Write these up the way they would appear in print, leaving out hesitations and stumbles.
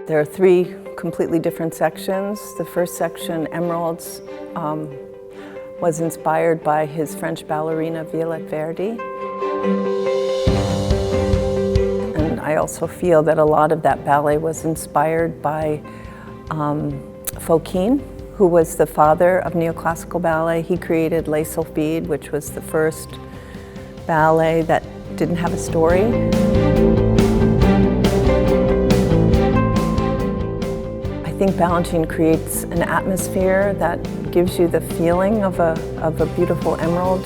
There are three completely different sections. The first section, Emeralds, was inspired by his French ballerina Violette Verdi. And I also feel that a lot of that ballet was inspired by Fokine, who was the father of neoclassical ballet. He created Les Sylphides, which was the first ballet that didn't have a story. I think Balanchine creates an atmosphere that gives you the feeling of a beautiful emerald.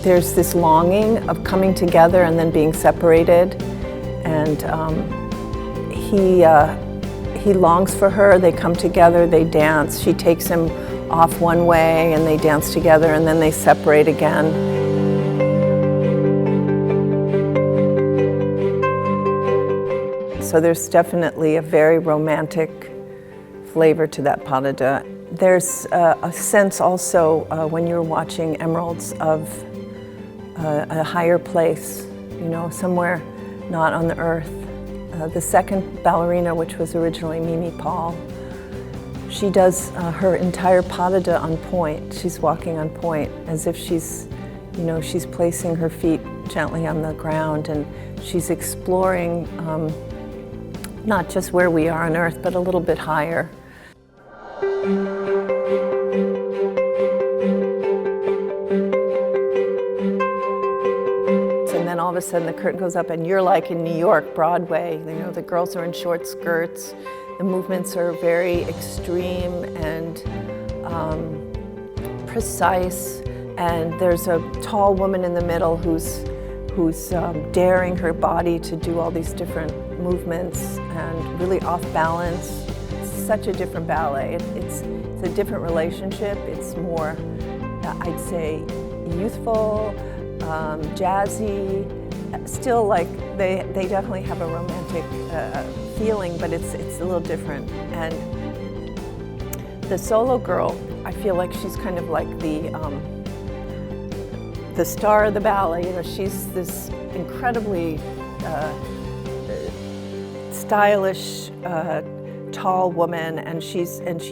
There's this longing of coming together and then being separated, and he longs for her. They come together, they dance. She takes him off one way and they dance together, and then they separate again. So there's definitely a very romantic flavor to that pas de deux. There's a sense also when you're watching Emeralds of a higher place, you know, somewhere not on the earth. The second ballerina, which was originally Mimi Paul, she does her entire pas de deux on point. She's walking on point as if she's, you know, she's placing her feet gently on the ground, and she's exploring not just where we are on earth, but a little bit higher. And then all of a sudden the curtain goes up and you're like in New York, Broadway. You know, the girls are in short skirts. The movements are very extreme and precise. And there's a tall woman in the middle who's daring her body to do all these different movements and really off balance. It's such a different ballet. It's a different relationship. It's more, I'd say, youthful, jazzy. Still, like, they definitely have a romantic feeling, but it's a little different. And the solo girl, I feel like she's kind of like the star of the ballet. You know, she's this incredibly stylish, tall woman, and she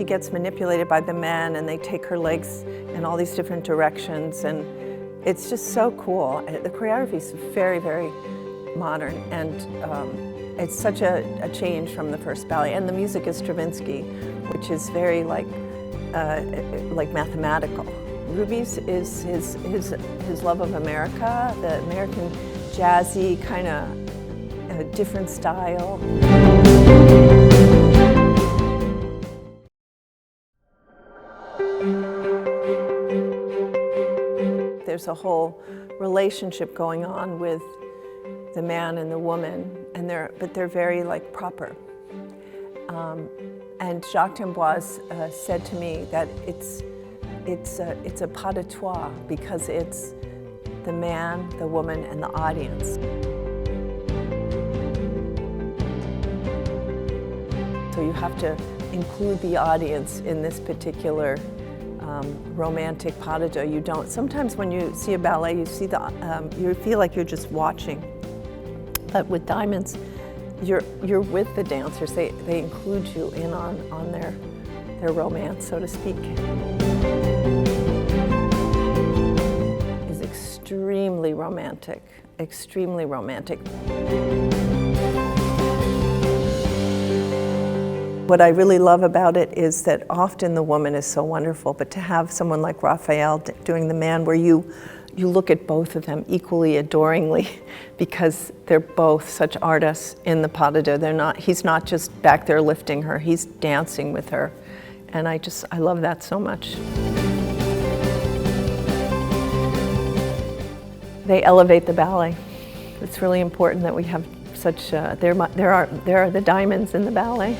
gets manipulated by the men, and they take her legs in all these different directions, and it's just so cool. The choreography is very, very modern, and it's such a change from the first ballet. And the music is Stravinsky, which is very like mathematical. Ruby's is his love of America, the American jazzy kind of different style. There's a whole relationship going on with the man and the woman, and they're very like proper. And Jacques D'Amboise said to me that it's a pas de trois because it's the man, the woman, and the audience. So you have to include the audience in this particular romantic pas de deux. You don't. Sometimes when you see a ballet, you see you feel like you're just watching. But with Diamonds, you're with the dancers. They include you in on their romance, so to speak. Is extremely romantic, extremely romantic. What I really love about it is that often the woman is so wonderful, but to have someone like Raphael doing the man, where you look at both of them equally adoringly, because they're both such artists in the pas de deux. He's not just back there lifting her, he's dancing with her. And I love that so much. They elevate the ballet. It's really important that we have such, there are the diamonds in the ballet.